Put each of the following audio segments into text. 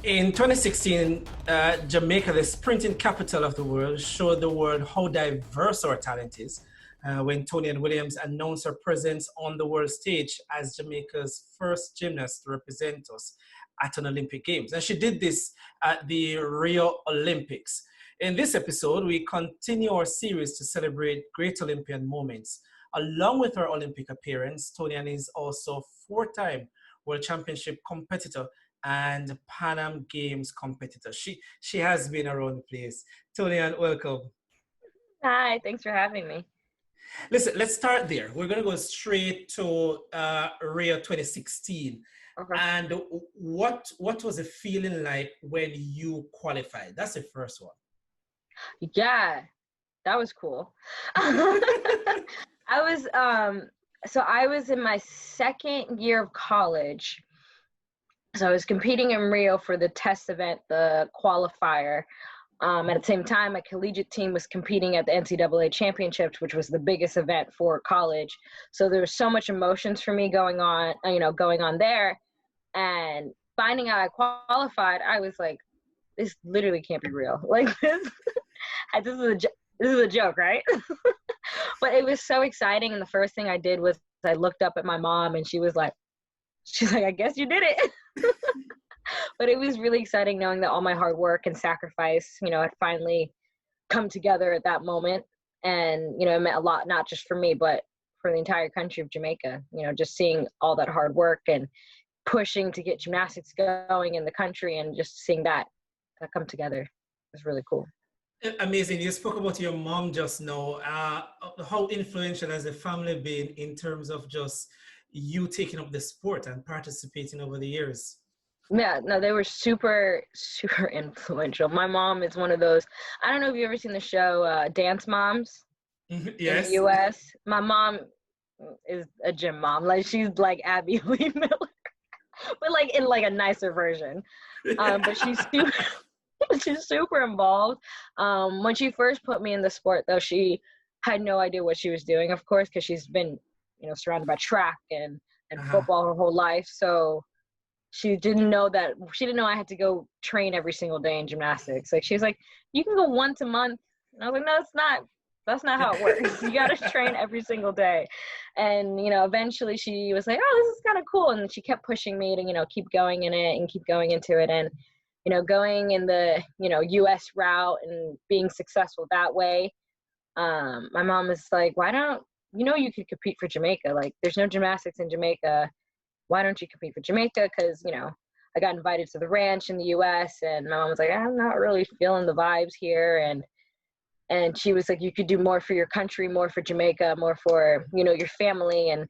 In 2016, Jamaica, the sprinting capital of the world, showed the world how diverse our talent is when Toni-Ann Williams announced her presence on the world stage as Jamaica's first gymnast to represent us at an Olympic Games. And she did this at the Rio Olympics. In this episode, we continue our series to celebrate great Olympian moments. Along with her Olympic appearance, Toni-Ann is also four-time World Championship competitor and Pan Am Games competitor. She has been around the place. Toni-Ann, welcome. Hi, thanks for having me. Listen, let's start there. We're going to go straight to Rio 2016. Okay. And what was the feeling like when you qualified? That's the first one. Yeah, that was cool. I was in my second year of college. So I was competing in Rio for the test event, the qualifier. At the same time, my collegiate team was competing at the NCAA championships, which was the biggest event for college. So there was so much emotions for me going on there, and finding out I qualified, I was like, this literally can't be real. Like this is a joke, right? But it was so exciting. And the first thing I did was I looked up at my mom, and she's like, I guess you did it. But it was really exciting knowing that all my hard work and sacrifice, had finally come together at that moment. And, it meant a lot, not just for me, but for the entire country of Jamaica, just seeing all that hard work and pushing to get gymnastics going in the country, and just seeing that come together was really cool. Amazing. You spoke about your mom just now. How influential has the family been in terms of just you taking up the sport and participating over the years? Yeah, no, they were super, super influential. My mom is one of those, I don't know if you've ever seen the show Dance Moms Yes. in the US. My mom is a gym mom. Like, she's like Abby Lee Miller, but like in like a nicer version. But she's super involved. When she first put me in the sport, though, she had no idea what she was doing, of course, because she's been, surrounded by track and football her whole life. So she didn't know I had to go train every single day in gymnastics. Like, she's like, you can go once a month. And I was like, no, it's not. That's not how it works. You got to train every single day. And, eventually she was like, oh, this is kind of cool. And she kept pushing me to, keep going in it and keep going into it. And, going in the, US route and being successful that way. My mom was like, why don't, you could compete for Jamaica. Like, there's no gymnastics in Jamaica. Why don't you compete for Jamaica? Because, I got invited to the ranch in the US, and my mom was like, I'm not really feeling the vibes here. And she was like, you could do more for your country, more for Jamaica, more for, your family, and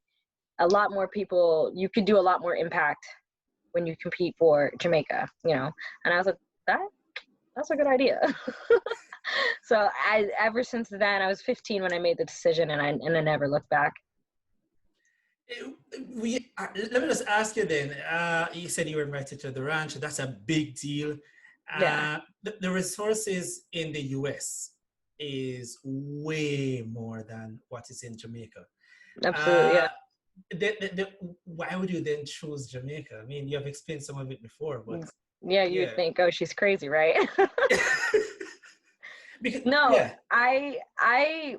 a lot more people. You could do a lot more impact when you compete for Jamaica, And I was like, that's a good idea. So ever since then, I was 15 when I made the decision, and I never looked back. Let me just ask you then. You said you were invited to the ranch. That's a big deal. Yeah. The resources in the US is way more than what is in Jamaica. Absolutely, yeah. Why would you then choose Jamaica? I mean, you have explained some of it before, but yeah, you would think, oh, she's crazy, right? I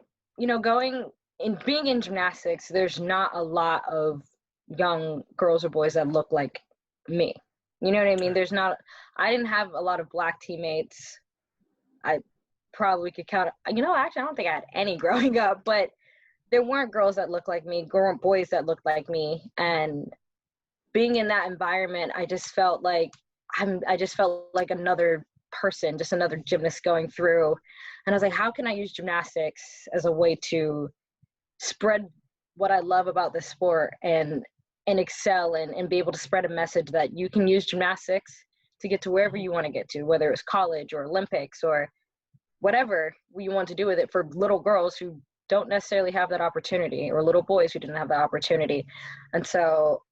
being in gymnastics, there's not a lot of young girls or boys that look like me. You know what I mean? I didn't have a lot of Black teammates. I probably could count, actually, I don't think I had any growing up, but there weren't girls that looked like me, boys that looked like me. And being in that environment, I just felt like another person, just another gymnast going through. And I was like, how can I use gymnastics as a way to spread what I love about the sport and excel and be able to spread a message that you can use gymnastics to get to wherever you want to get to, whether it's college or Olympics or whatever you want to do with it, for little girls who don't necessarily have that opportunity, or little boys who didn't have that opportunity. And so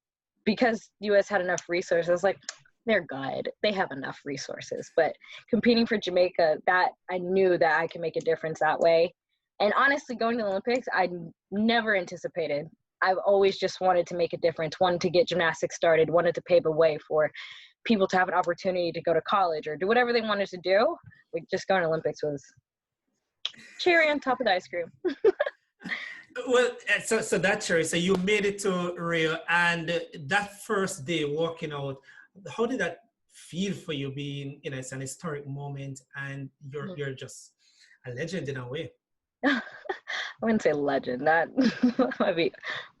because the US had enough resources, I was like, they're good. They have enough resources. But competing for Jamaica, that I knew that I could make a difference that way. And honestly, going to the Olympics, I never anticipated. I've always just wanted to make a difference, wanted to get gymnastics started, wanted to pave a way for people to have an opportunity to go to college or do whatever they wanted to do. Like just going to Olympics was cherry on top of the ice cream. Well, so that's true. So you made it to Rio, and that first day walking out, how did that feel for you? Being, it's an historic moment, and you're just a legend in a way. I wouldn't say legend. That might be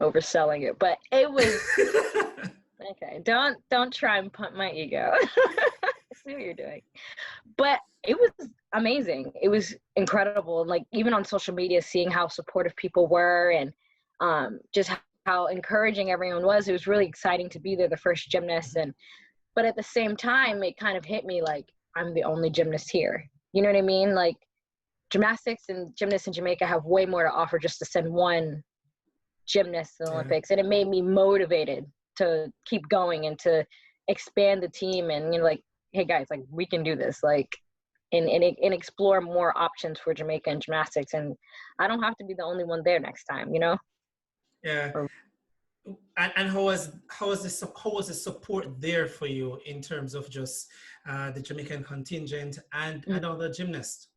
overselling it, but it was okay. Don't try and pump my ego. I see what you're doing, but it was amazing. It was incredible. And like even on social media, seeing how supportive people were and just how encouraging everyone was. It was really exciting to be there, the first gymnast. But at the same time, it kind of hit me like I'm the only gymnast here. You know what I mean? Like gymnastics and gymnasts in Jamaica have way more to offer just to send one gymnast to the Olympics. And it made me motivated to keep going and to expand the team and, like, hey guys, like we can do this, like, and explore more options for Jamaica and gymnastics. And I don't have to be the only one there next time, Yeah. And how was the support there for you in terms of just the Jamaican contingent and other gymnasts?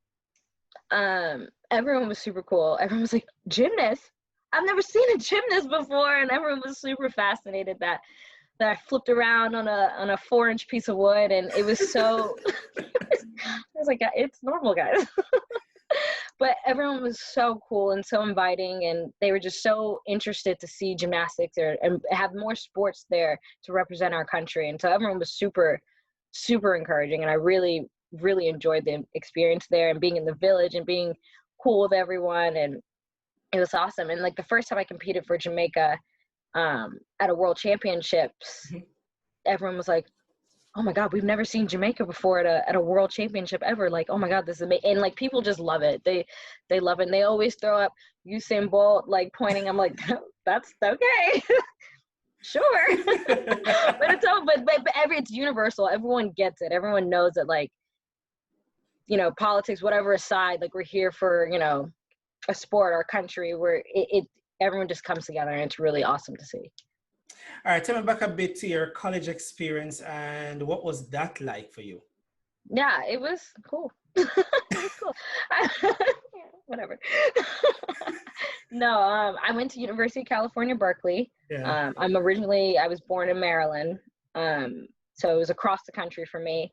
Everyone was super cool. Everyone was like, gymnast? I've never seen a gymnast before, and everyone was super fascinated that I flipped around on a 4-inch piece of wood, and it was so. I was like, it's normal, guys. But everyone was so cool and so inviting, and they were just so interested to see gymnastics there and have more sports there to represent our country. And so everyone was super, super encouraging, and I really, really enjoyed the experience there and being in the village and being cool with everyone, and it was awesome. And like the first time I competed for Jamaica at a World Championships, everyone was like, oh my God, we've never seen Jamaica before at a World Championship ever. Like, oh my God, this is amazing. And like people just love it. They love it. And they always throw up Usain Bolt, like pointing. I'm like, that's okay. Sure. But it's universal. Everyone gets it. Everyone knows that, like, politics, whatever aside, like we're here for, a sport or a country where everyone just comes together, and it's really awesome to see. All right, tell me back a bit to your college experience and what was that like for you? Yeah, it was cool. It was cool. Yeah, whatever. No, I went to University of California, Berkeley. Yeah. I was born in Maryland. So it was across the country for me.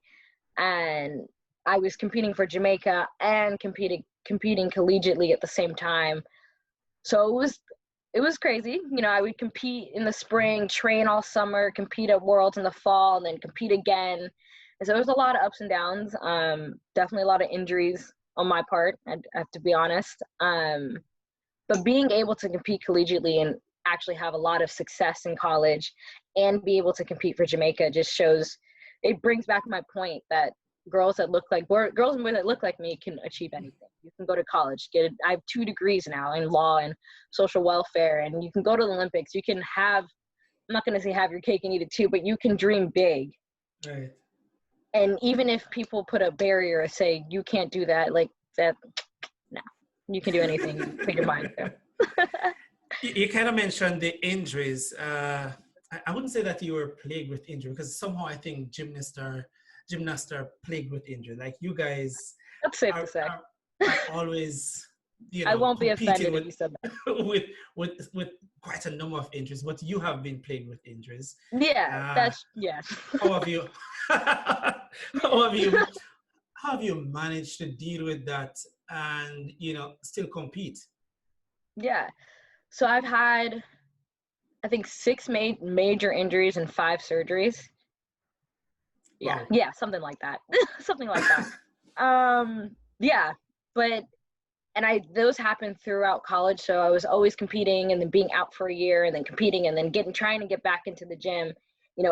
And I was competing for Jamaica and competing collegiately at the same time. So it was crazy. I would compete in the spring, train all summer, compete at Worlds in the fall, and then compete again. And so there was a lot of ups and downs. Definitely a lot of injuries on my part, I have to be honest. But being able to compete collegiately and actually have a lot of success in college and be able to compete for Jamaica just shows, it brings back my point that girls and boys that look like me can achieve anything. You can go to college, I have 2 degrees now in law and social welfare, and you can go to the Olympics. You can I'm not going to say have your cake and eat it too, but you can dream big. Right. And even if people put a barrier and say, you can't do that, like that, no, you can do anything you put your mind to. You kind of mentioned the injuries. I wouldn't say that you were plagued with injury, because somehow I think gymnasts are plagued with injury. Like you guys, that's safe to say, are always, I won't be offended if you said that. with quite a number of injuries, but you have been plagued with injuries. Yeah, How have you? How have you managed to deal with that and still compete? Yeah, so I've had, I think, 6 major injuries and 5 surgeries. Yeah, wow. Yeah, something like that. Something like that. Yeah, those happened throughout college. So I was always competing and then being out for a year and then competing and then trying to get back into the gym,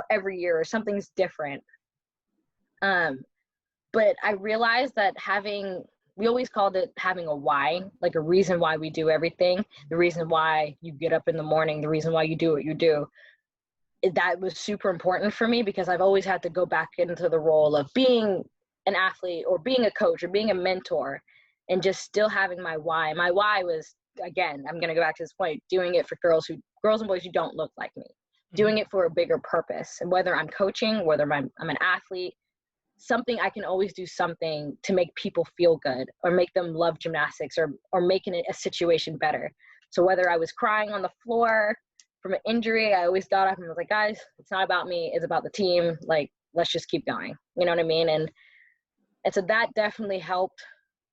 every year or something's different. But I realized that we always called it having a why, like a reason why we do everything, the reason why you get up in the morning, the reason why you do what you do. That was super important for me, because I've always had to go back into the role of being an athlete or being a coach or being a mentor, and just still having my why. My why was, again, I'm going to go back to this point, doing it for girls and boys who don't look like me. doing it for a bigger purpose. And whether I'm coaching, whether I'm an athlete, something I can always do something to make people feel good or make them love gymnastics or making it a situation better. So whether I was crying on the floor from an injury, I always got up and was like, guys, it's not about me. It's about the team. Like, let's just keep going. You know what I mean? And so that definitely helped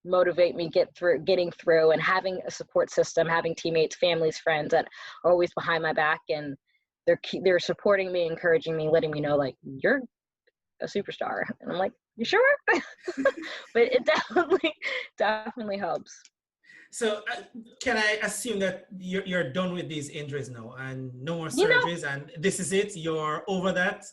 motivate me getting through and having a support system, having teammates, families, friends that are always behind my back. And they're supporting me, encouraging me, letting me know, like, you're a superstar. And I'm like, you sure? But it definitely helps. So can I assume that you're done with these injuries now and no more surgeries, and this is it? You're over that?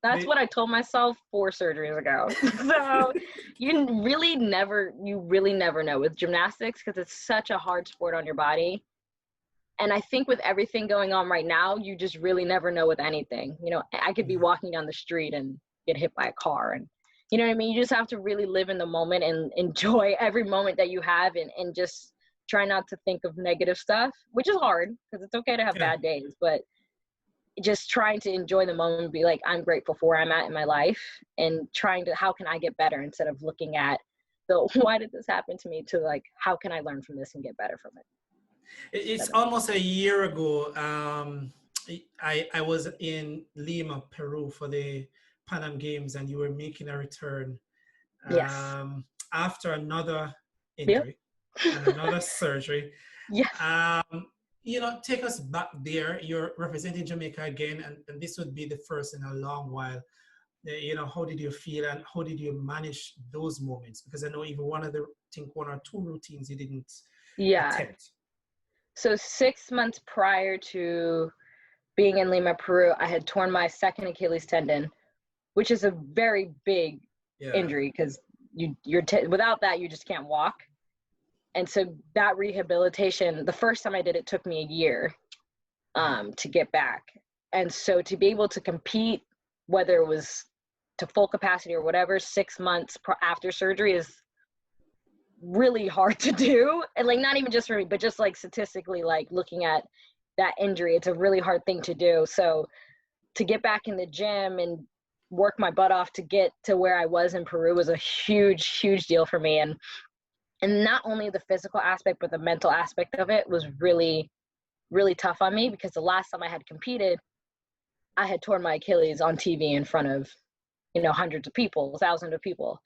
That's what I told myself 4 surgeries ago. So you really never know with gymnastics, because it's such a hard sport on your body. And I think with everything going on right now, you just really never know with anything. You know, I could be walking down the street and get hit by a car, and you know what I mean? You just have to really live in the moment and enjoy every moment that you have, and just try not to think of negative stuff, which is hard because it's okay to have bad days, but just trying to enjoy the moment and be like, I'm grateful for where I'm at in my life, and trying to, how can I get better, instead of looking at why did this happen to me, to like, how can I learn from this and get better from it? It's almost a year ago. I was in Lima, Peru for the Pan Am Games, and you were making a return after another injury and another surgery. You know, take us back there. You're representing Jamaica again, and this would be the first in a long while. You know, how did you feel, and how did you manage those moments? Because I know even one or 2 routines you didn't attempt. So 6 months prior to being in Lima, Peru, I had torn my second Achilles tendon, which is a very big injury, because without that, you just can't walk. And so that rehabilitation, the first time I did it, took me a year to get back. And so to be able to compete, whether it was to full capacity or whatever, 6 months after surgery is really hard to do. And like, not even just for me, but just like statistically, like looking at that injury, it's a really hard thing to do. So to get back in the gym and work my butt off to get to where I was in Peru was a huge, huge deal for me. And not only the physical aspect, but the mental aspect of it was really, really tough on me, because the last time I had competed, I had torn my Achilles on TV in front of, you know, hundreds of people, thousands of people.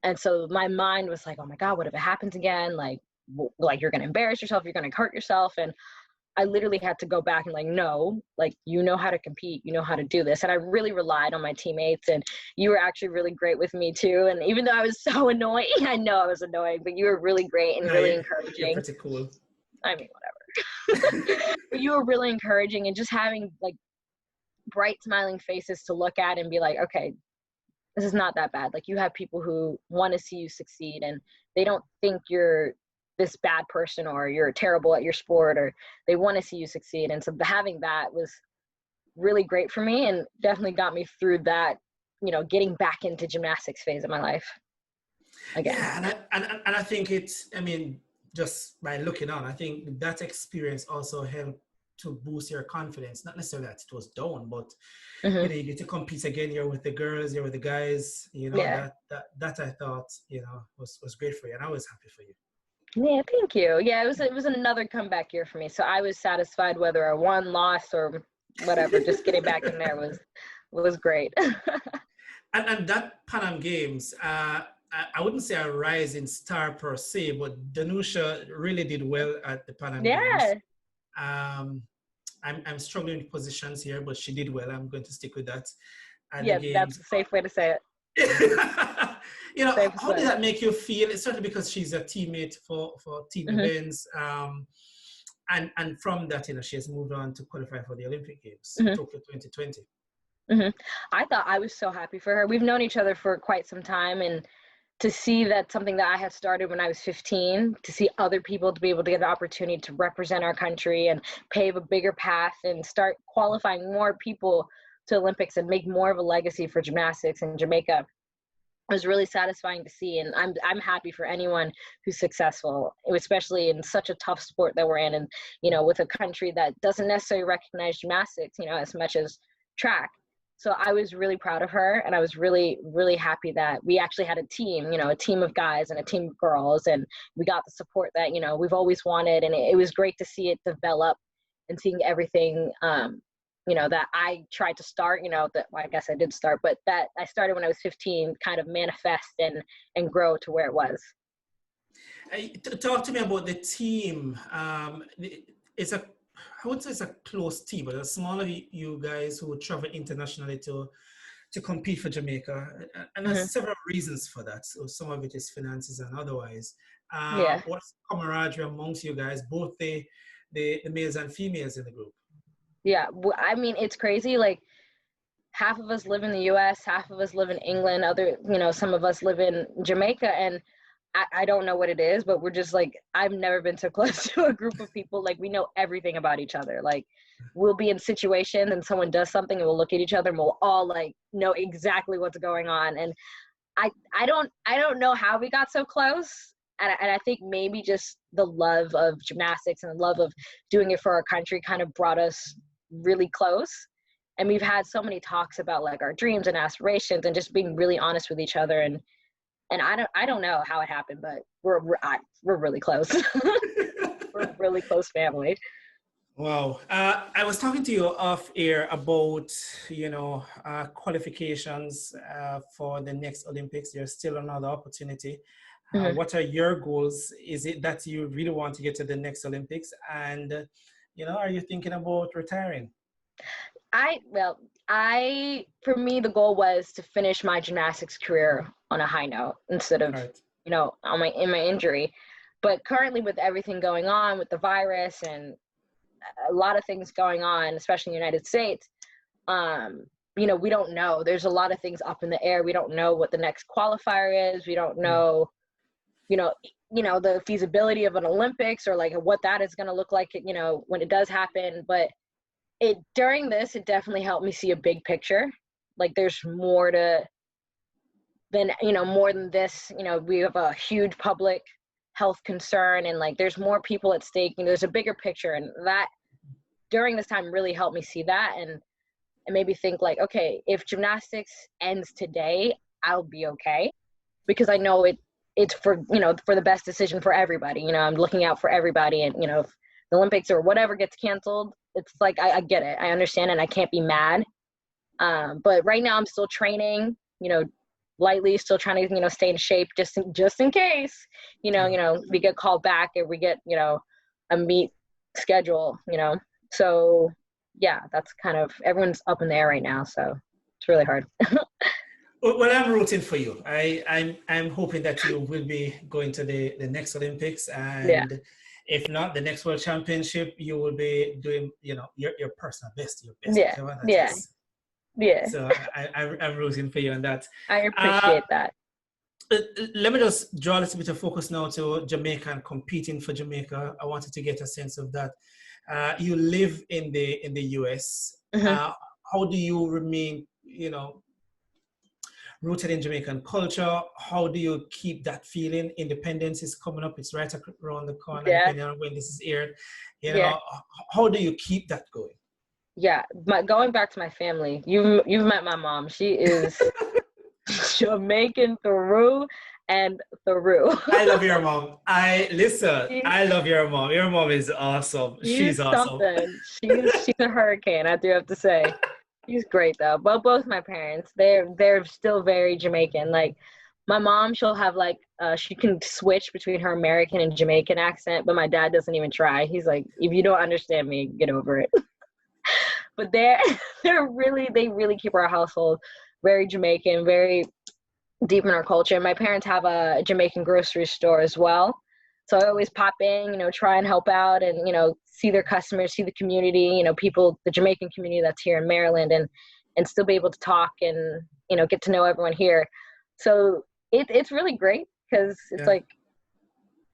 And so my mind was like, oh my God, what if it happens again? Like you're going to embarrass yourself, you're going to hurt yourself. And I literally had to go back and like, no, like, you know how to compete, you know how to do this. And I really relied on my teammates, and you were actually really great with me too. And even though I was so annoying, I know I was annoying, but you were really great and really encouraging. You're pretty cool. I mean, whatever. But you were really encouraging, and just having like bright smiling faces to look at and be like, okay, this is not that bad. Like, you have people who want to see you succeed, and they don't think you're this bad person or you're terrible at your sport, or they want to see you succeed. And so having that was really great for me, and definitely got me through that, you know, getting back into gymnastics phase of my life again. Yeah, and I think it's, I mean, just by looking on, I think that experience also helped to boost your confidence. Not necessarily that it was down, but you know, you get to compete again. You're with the girls, you're with the guys. You know, that I thought, you know, was great for you, and I was happy for you. Yeah, thank you. Yeah, it was another comeback year for me. So I was satisfied whether I won, lost, or whatever. Just getting back in there was great. and that Pan Am Games, I wouldn't say a rising star per se, but Danusha really did well at the Pan Am Games. I'm struggling with positions here, but she did well. I'm going to stick with that. That's a safe way to say it. You know, how did that make you feel? It's certainly because she's a teammate for team events. And from that, you know, she has moved on to qualify for the Olympic Games, Tokyo 2020. I thought, I was so happy for her. We've known each other for quite some time, and to see that something that I had started when I was 15, to see other people to be able to get the opportunity to represent our country and pave a bigger path and start qualifying more people to Olympics and make more of a legacy for gymnastics in Jamaica. was really satisfying to see. And I'm happy for anyone who's successful, especially in such a tough sport that we're in, and with a country that doesn't necessarily recognize gymnastics as much as track. So I was really proud of her, and I was really, really happy that we actually had a team, a team of guys and a team of girls, and we got the support that we've always wanted. And it was great to see it develop and seeing everything that I tried to start, that, well, I guess I did start, but that I started when I was 15, kind of manifest and grow to where it was. Talk to me about the team. It's I would say it's a close team, but a small of you guys who travel internationally to compete for Jamaica. And there's several reasons for that. So some of it is finances and otherwise. What's camaraderie amongst you guys, both the males and females in the group? Yeah, I mean, it's crazy. Like, half of us live in the US, half of us live in England, some of us live in Jamaica, and I don't know what it is, but we're just like, I've never been so close to a group of people. Like, we know everything about each other. Like, we'll be in situations and someone does something and we'll look at each other and we'll all like know exactly what's going on. And I don't know how we got so close. And I think maybe just the love of gymnastics and the love of doing it for our country kind of brought us really close. And we've had so many talks about like our dreams and aspirations and just being really honest with each other. And I don't know how it happened, but we're really close. We're a really close family. Wow. I was talking to you off air about, qualifications for the next Olympics. There's still another opportunity. What are your goals? Is it that you really want to get to the next Olympics? And, are you thinking about retiring? For me, the goal was to finish my gymnastics career on a high note instead of, in my injury. But currently with everything going on with the virus and a lot of things going on, especially in the United States, we don't know. There's a lot of things up in the air. We don't know what the next qualifier is. We don't know, the feasibility of an Olympics or like what that is going to look like, when it does happen. But during this, it definitely helped me see a big picture. Like, there's more more than this. We have a huge public health concern, and like there's more people at stake. There's a bigger picture, and that during this time really helped me see that and maybe think like, okay, if gymnastics ends today, I'll be okay, because I know it's for for the best decision for everybody. I'm looking out for everybody, and if the Olympics or whatever gets canceled, it's like I get it, I understand, and I can't be mad. But right now I'm still training, lightly, still trying to stay in shape just in case we get called back or we get a meet schedule. So yeah, that's kind of, everyone's up in the air right now, so it's really hard. Well, I'm rooting for you. I'm hoping that you will be going to the next Olympics, and if not the next World Championship, you will be doing your personal best, your best. Yeah. So I'm rooting for you on that. I appreciate that. Let me just draw a little bit of focus now to Jamaica and competing for Jamaica. I wanted to get a sense of that. You live in the US. How do you remain, rooted in Jamaican culture? How do you keep that feeling? Independence is coming up. It's right around the corner, depending on when this is aired. How do you keep that going? Yeah, going back to my family, you've met my mom. She is Jamaican through and through. I love your mom. I love your mom. Your mom is awesome. She's awesome. She's a hurricane, I do have to say. She's great though. But both my parents, they're still very Jamaican. Like, my mom, she'll have like she can switch between her American and Jamaican accent, but my dad doesn't even try. He's like, if you don't understand me, get over it. But they really keep our household very Jamaican, very deep in our culture. And my parents have a Jamaican grocery store as well. So I always pop in, try and help out and, see their customers, see the community, people, the Jamaican community that's here in Maryland, and still be able to talk and, get to know everyone here. So it's really great because it's like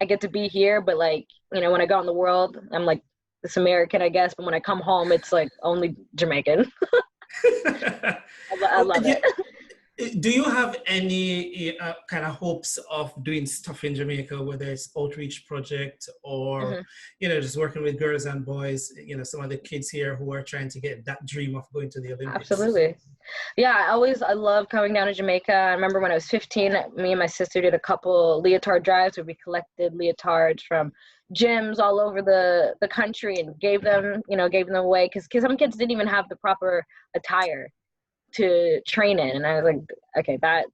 I get to be here, but like, when I go in the world, I'm like this American, I guess. But when I come home, it's like only Jamaican. I love it. Do you have any kind of hopes of doing stuff in Jamaica, whether it's outreach project or, Hmm. just working with girls and boys, some of the kids here who are trying to get that dream of going to the Olympics? Absolutely. Yeah, I love coming down to Jamaica. I remember when I was 15, me and my sister did a couple leotard drives where we collected leotards from gyms all over the country and gave them away because some kids didn't even have the proper attire to train in. And I was like, okay, that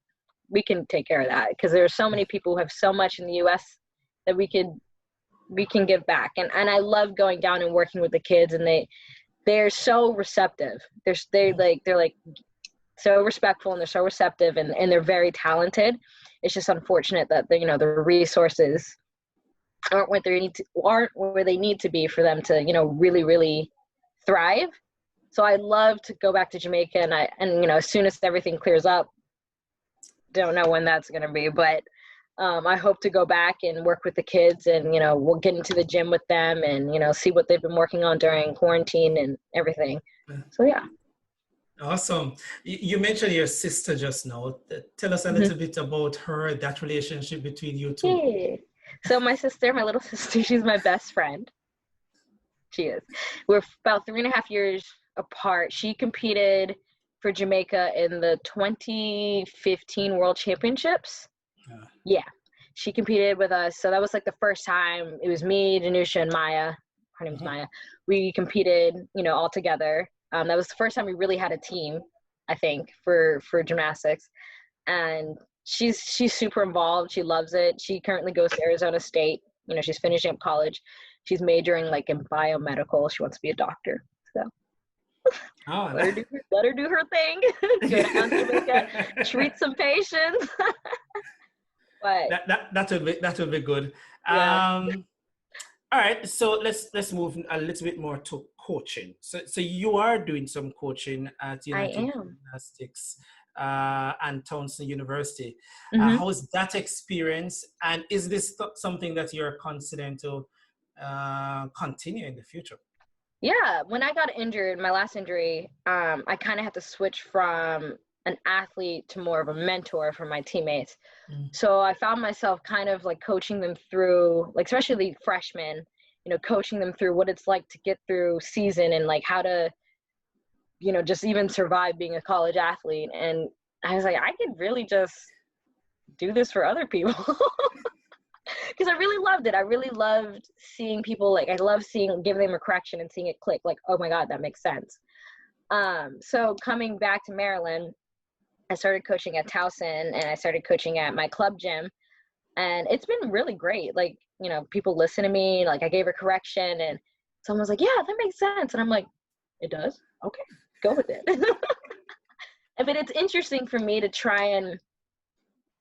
we can take care of that because there are so many people who have so much in the US that we can give back. And I love going down and working with the kids, and they're so receptive. They're like so respectful, and they're so receptive, and they're very talented. It's just unfortunate that the resources aren't where they need to be for them to really really thrive. So I love to go back to Jamaica, and as soon as everything clears up, don't know when that's going to be, but I hope to go back and work with the kids, and we'll get into the gym with them, and see what they've been working on during quarantine and everything. So yeah. Awesome. You mentioned your sister just now. Tell us a Mhm. little bit about her, that relationship between you two. Yeah. So my little sister, she's my best friend. She is. We're about 3.5 years apart. She competed for Jamaica in the 2015 World Championships. Yeah. She competed with us. So that was like the first time. It was me, Danusha, and Maya. Her name's Maya. We competed, all together. That was the first time we really had a team, I think, for gymnastics. And she's super involved. She loves it. She currently goes to Arizona State. She's finishing up college. She's majoring like in biomedical. She wants to be a doctor. So Oh, let her do her thing. Go down to Jamaica, treat some patients. But that would be good. yeah. All right, so let's move a little bit more to coaching. So you are doing some coaching at I United am. Gymnastics and Townsend University. Mm-hmm. How is that experience, and is this something that you're considering to continue in the future? Yeah, when I got injured, my last injury, I kind of had to switch from an athlete to more of a mentor for my teammates. So I found myself kind of like coaching them through, like especially the freshmen, coaching them through what it's like to get through season and like how to, just even survive being a college athlete. And I was like, I could really just do this for other people. Because I really loved it. I really loved seeing people, like I love giving them a correction and seeing it click, like, oh my God, that makes sense. So coming back to Maryland, I started coaching at Towson, and I started coaching at my club gym, and it's been really great. Like, people listen to me, like I gave a correction and someone's like, yeah, that makes sense. And I'm like, it does? Okay, go with it. But it's interesting for me to try and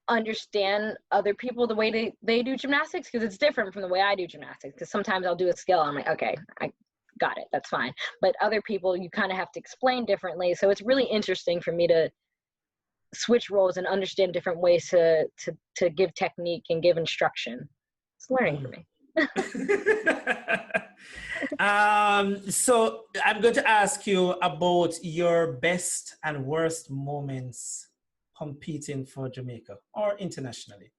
understand other people the way they do gymnastics, because it's different from the way I do gymnastics. Because sometimes I'll do a skill, I'm like, okay, I got it, that's fine. But other people, you kind of have to explain differently. So it's really interesting for me to switch roles and understand different ways to give technique and give instruction. It's learning for me. So I'm going to ask you about your best and worst moments competing for Jamaica or internationally.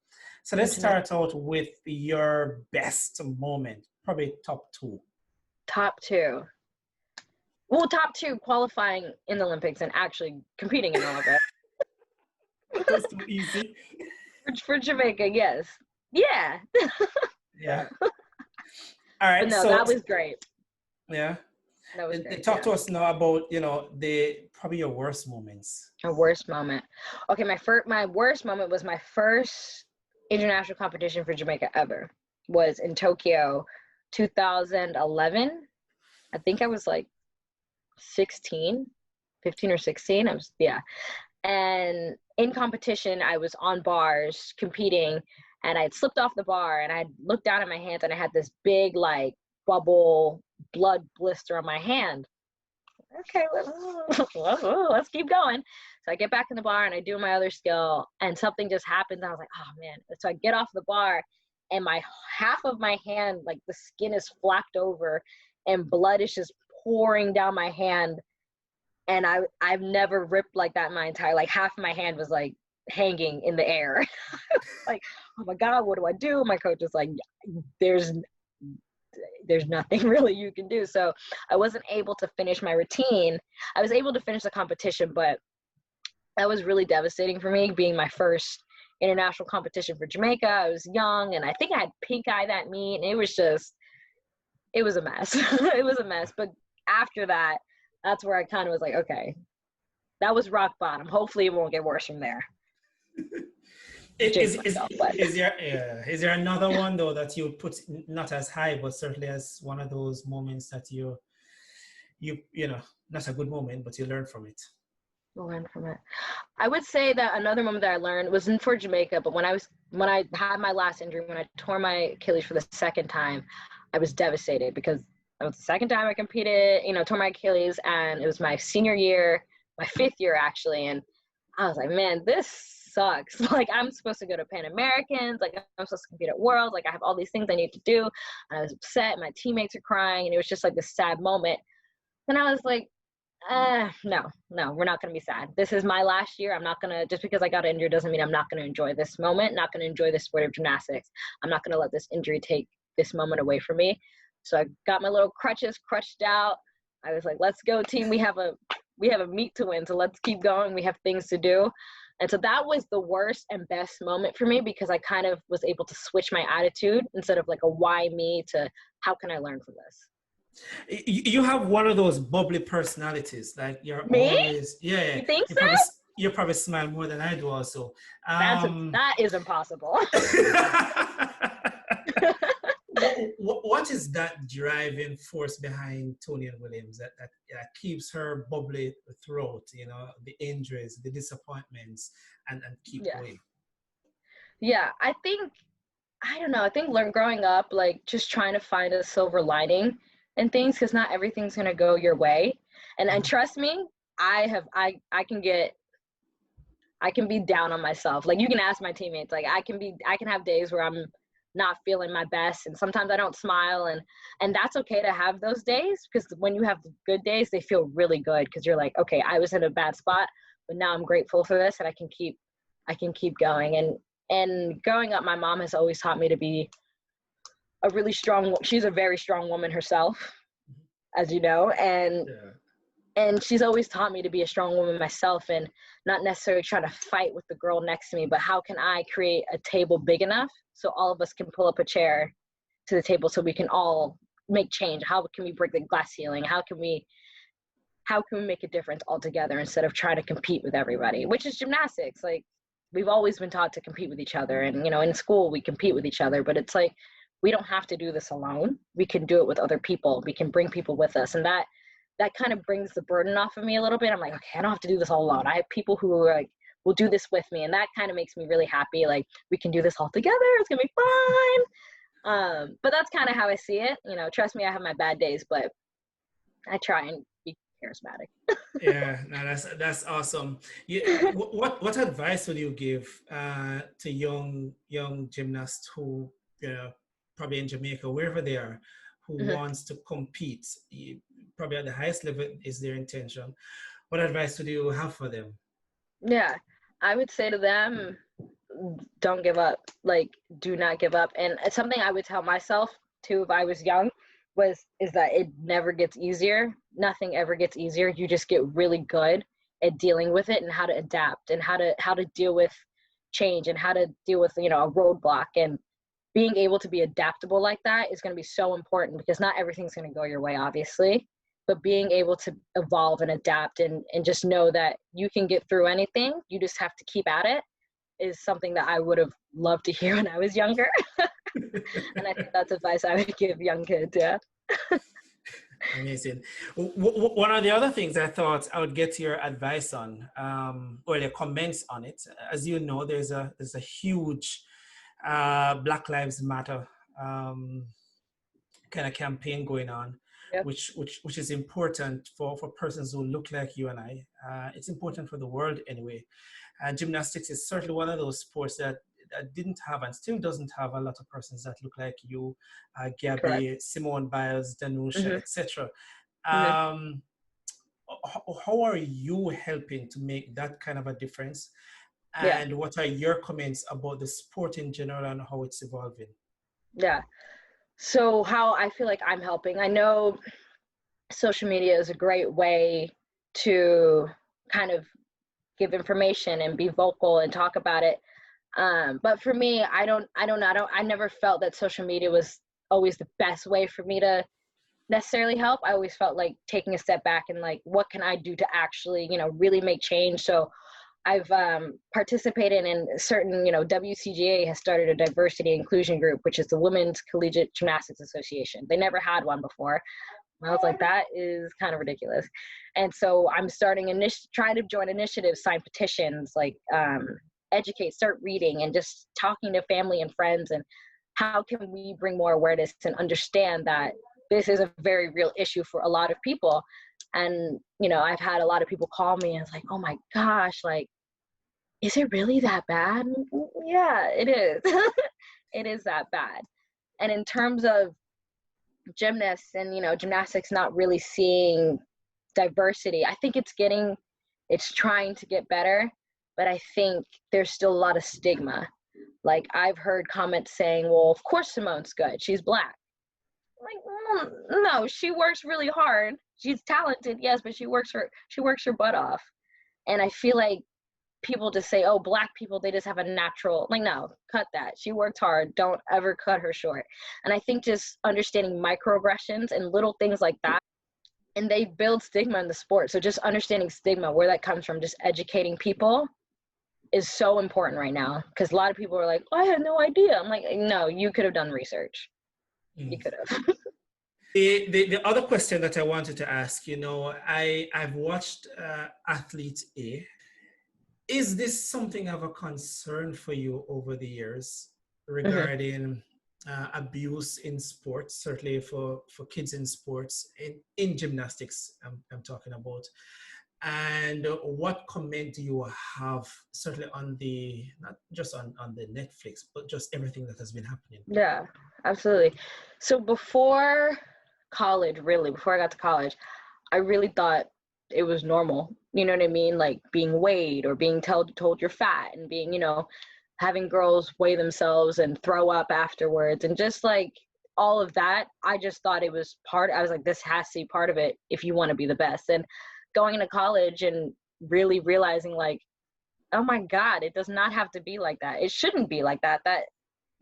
So let's start out with your best moment, probably top two. Top two. Well, top two, qualifying in the Olympics and actually competing in the Olympics. That's too easy. For Jamaica, yes. Yeah. Yeah. All right. But no, that was great. Yeah. That was great. Talk to us now about, probably your worst moments. A worst moment. Okay, my worst moment was my first international competition for Jamaica ever. Was in Tokyo, 2011. I think I was like 15 or 16. And in competition, I was on bars competing, and I had slipped off the bar, and I had looked down at my hands, and I had this big like bubble blood blister on my hand. Okay, let's keep going. So I get back in the bar and I do my other skill, and something just happens. And I was like, oh man. So I get off the bar, and my half of my hand, like the skin is flapped over and blood is just pouring down my hand. And I've never ripped like that in my entire, like half of my hand was like hanging in the air. Like, oh my God, what do I do? My coach was like, there's nothing really you can do. So I wasn't able to finish my routine. I was able to finish the competition, but that was really devastating for me, being my first international competition for Jamaica. I was young, and I think I had pink eye that meet, and it was a mess. It was a mess. But after that, that's where I kind of was like, okay, that was rock bottom. Hopefully it won't get worse from there. Is there another one though that you put not as high, but certainly as one of those moments that you know, not a good moment, but you learn from it? Learn from it. I would say that another moment that I learned wasn't for Jamaica, but when I had my last injury, when I tore my Achilles for the second time, I was devastated because it was the second time I competed, tore my Achilles, and it was my senior year, my 5th year actually, and I was like, man, this sucks. Like, I'm supposed to go to Pan Americans, like I'm supposed to compete at Worlds, like I have all these things I need to do. And I was upset, my teammates are crying, and it was just like this sad moment. And I was like, no, we're not going to be sad. This is my last year. I'm not going to, just because I got injured doesn't mean I'm not going to enjoy this moment, not going to enjoy the sport of gymnastics. I'm not going to let this injury take this moment away from me. So I got my little crutches crutched out. I was like, let's go team. We have a meet to win. So let's keep going. We have things to do. And so that was the worst and best moment for me, because I kind of was able to switch my attitude instead of like a why me to how can I learn from this? You have one of those bubbly personalities, like you're Me? always, You think so? You probably smile more than I do also. That is impossible. What is that driving force behind Toni-Ann Williams that keeps her bubbly throughout, the injuries, the disappointments, and keep going? Yeah, I don't know. I think growing up, like just trying to find a silver lining in things, because not everything's gonna go your way. And trust me, I can be down on myself. Like, you can ask my teammates. Like, I can have days where I'm not feeling my best, and sometimes I don't smile, and that's okay to have those days, because when you have good days, they feel really good, because you're like, okay, I was in a bad spot, but now I'm grateful for this, and I can keep going. And growing up, my mom has always taught me to be she's a very strong woman herself, as you know, and she's always taught me to be a strong woman myself, and not necessarily trying to fight with the girl next to me, but how can I create a table big enough so all of us can pull up a chair to the table so we can all make change? How can we break the glass ceiling? How can we make a difference all together instead of trying to compete with everybody, which is gymnastics. Like, we've always been taught to compete with each other, and in school we compete with each other, but it's like, we don't have to do this alone. We can do it with other people. We can bring people with us, and that kind of brings the burden off of me a little bit. I'm like, okay, I don't have to do this all alone. I have people who are like, will do this with me, and that kind of makes me really happy. Like, we can do this all together. It's gonna be fine. But that's kind of how I see it. Trust me, I have my bad days, but I try and be charismatic. Yeah, no, that's awesome. What advice would you give to young gymnasts who, probably in Jamaica, wherever they are, who wants to compete? Probably at the highest level is their intention. What advice would you have for them? Yeah, I would say to them, don't give up. Like, do not give up. And it's something I would tell myself too if I was young, is that it never gets easier. Nothing ever gets easier. You just get really good at dealing with it, and how to adapt, and how to deal with change, and how to deal with, a roadblock. And being able to be adaptable like that is going to be so important, because not everything's going to go your way, obviously, but being able to evolve and adapt, and just know that you can get through anything. You just have to keep at it, is something that I would have loved to hear when I was younger. And I think that's advice I would give young kids. Yeah. Amazing. One of the other things I thought I would get your advice on, or your comments on it. As you know, there's a huge Black Lives Matter kind of campaign going on, Yep. which is important for persons who look like you and I. It's important for the world anyway. Gymnastics is certainly one of those sports that didn't have and still doesn't have a lot of persons that look like you, Gabby, Correct. Simone Biles, Danusha, etc. how are you helping to make that kind of a difference? Yeah. And what are your comments about the sport in general and how it's evolving? Yeah. So how I feel like I'm helping, I know social media is a great way to kind of give information and be vocal and talk about it. But for me, I never felt that social media was always the best way for me to necessarily help. I always felt like taking a step back and like, what can I do to actually, really make change? So I've participated in certain, WCGA has started a diversity inclusion group, which is the Women's Collegiate Gymnastics Association. They never had one before. I was like, that is kind of ridiculous. And so I'm starting trying to join initiatives, sign petitions, like educate, start reading, and just talking to family and friends. And how can we bring more awareness and understand that this is a very real issue for a lot of people. And, I've had a lot of people call me and it's like, oh my gosh, like, is it really that bad? Yeah, it is. It is that bad. And in terms of gymnasts and, gymnastics not really seeing diversity, I think it's trying to get better, but I think there's still a lot of stigma. Like I've heard comments saying, well, of course Simone's good. She's Black. Like, no, she works really hard. She's talented, yes, but she works her butt off. And I feel like people just say, oh, Black people, they just have a natural, like, no, cut that. She worked hard. Don't ever cut her short. And I think just understanding microaggressions and little things like that, and they build stigma in the sport. So just understanding stigma, where that comes from, just educating people is so important right now. Because a lot of people are like, oh, I had no idea. I'm like, no, you could have done research. You could have. The other question that I wanted to ask, I've watched Athlete A. Is this something of a concern for you over the years regarding abuse in sports, certainly for kids in sports, in gymnastics, I'm talking about? And what comment do you have, certainly on not just on the Netflix, but just everything that has been happening? Yeah, absolutely. So before college, really, before I got to college, I really thought it was normal. You know what I mean? Like being weighed or being told you're fat and being, having girls weigh themselves and throw up afterwards and just like all of that. I just thought it was I was like, this has to be part of it if you want to be the best. And going into college and really realizing like, oh my God, it does not have to be like that. It shouldn't be like that. That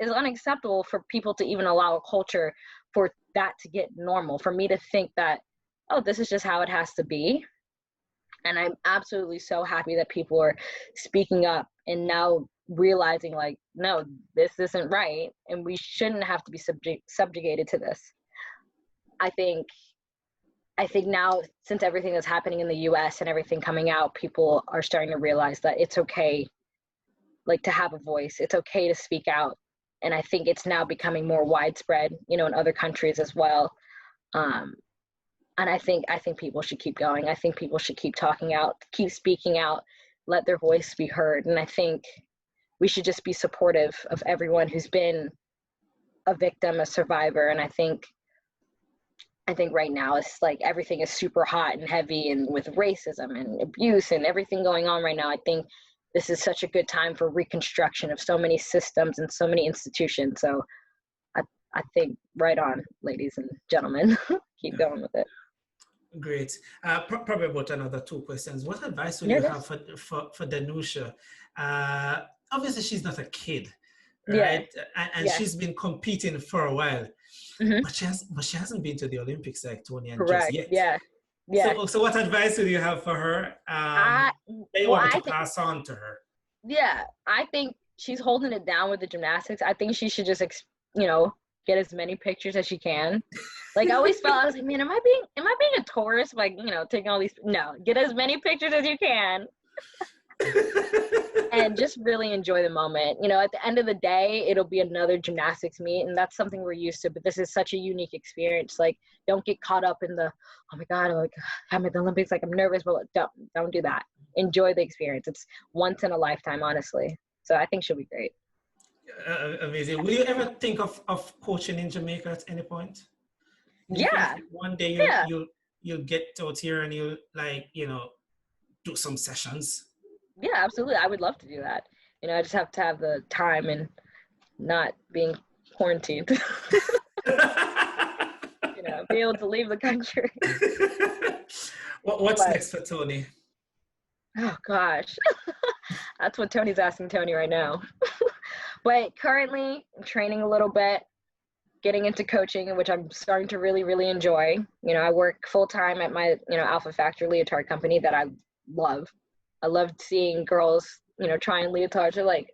is unacceptable for people to even allow a culture for that to get normal, for me to think that, oh, this is just how it has to be. And I'm absolutely so happy that people are speaking up and now realizing like, no, this isn't right. And we shouldn't have to be subjugated to this. I think now, since everything that's happening in the US and everything coming out, people are starting to realize that it's okay, like, to have a voice. It's okay to speak out. And I think it's now becoming more widespread, in other countries as well. And I think people should keep going. I think people should keep talking out, keep speaking out, let their voice be heard. And I think we should just be supportive of everyone who's been a victim, a survivor. And I think right now it's like everything is super hot and heavy, and with racism and abuse and everything going on right now, I think this is such a good time for reconstruction of so many systems and so many institutions. So I think right on, ladies and gentlemen, keep going with it. Great. Probably about another 2 questions. What advice would you have for Danusha? Obviously, she's not a kid, right? And she's been competing for a while, but she hasn't been to the Olympics like Toni-Ann just yet. Yeah. So what advice would you have for her? That you want to pass on to her? Yeah, I think she's holding it down with the gymnastics. I think she should just, get as many pictures as she can. Like I always felt, I was like, man, am I being a tourist? Like, taking all these, no, get as many pictures as you can. And just really enjoy the moment. At the end of the day, it'll be another gymnastics meet, and that's something we're used to, but this is such a unique experience. Like, don't get caught up in the, oh my God, like, I'm at the Olympics, like I'm nervous, but don't do that. Enjoy the experience. It's once in a lifetime, honestly. So I think she'll be great. Amazing. Will you ever think of coaching in Jamaica at any point? Yeah. One day you'll get out here and you'll like, do some sessions. Yeah, absolutely. I would love to do that. I just have to have the time and not being quarantined. Be able to leave the country. What's next for Toni? Oh gosh, that's what Tony's asking Toni right now. But currently, I'm training a little bit, getting into coaching, which I'm starting to really, really enjoy. I work full time at my, Alpha Factor leotard company that I love. I love seeing girls, trying leotards. They're like,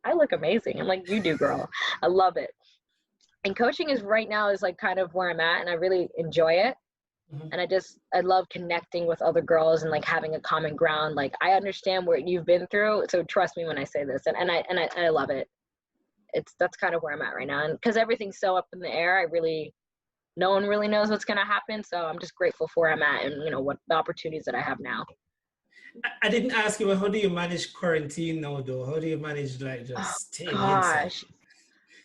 I look amazing. I'm like, you do, girl. I love it. And coaching is right now is like kind of where I'm at, and I really enjoy it. Mm-hmm. And I love connecting with other girls and like having a common ground. Like I understand what you've been through, so trust me when I say this. And I love it. That's kind of where I'm at right now. And because everything's so up in the air, no one really knows what's gonna happen. So I'm just grateful for where I'm at and what the opportunities that I have now. I didn't ask you, well, how do you manage quarantine now though? How do you manage like just staying inside?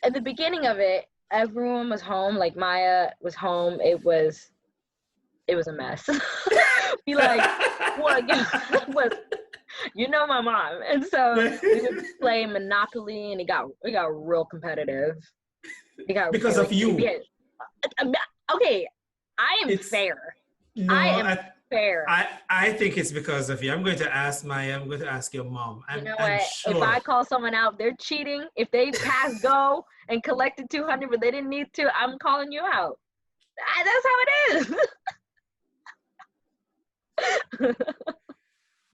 At the beginning of it, everyone was home. Like Maya was home. It was a mess. Be like, what was my mom. And so we would play Monopoly and it got real competitive. Because of you. Okay, I am fair. No, I am fair. I think it's because of you. I'm going to ask Maya, I'm going to ask your mom. You know what? Sure. If I call someone out, they're cheating. If they pass go and collected 200 but they didn't need to, I'm calling you out. That's how it is.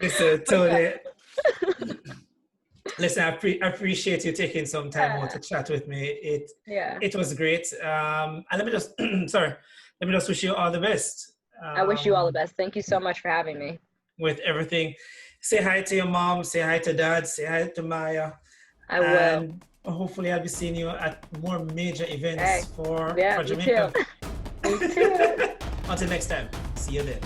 Listen, Toni. Listen, I appreciate you taking some time out to chat with me. It was great. And let me just wish you all the best. I wish you all the best. Thank you so much for having me. With everything. Say hi to your mom, say hi to dad, say hi to Maya. I will. Hopefully I'll be seeing you at more major events for Jamaica. Me too. Until next time. See you then.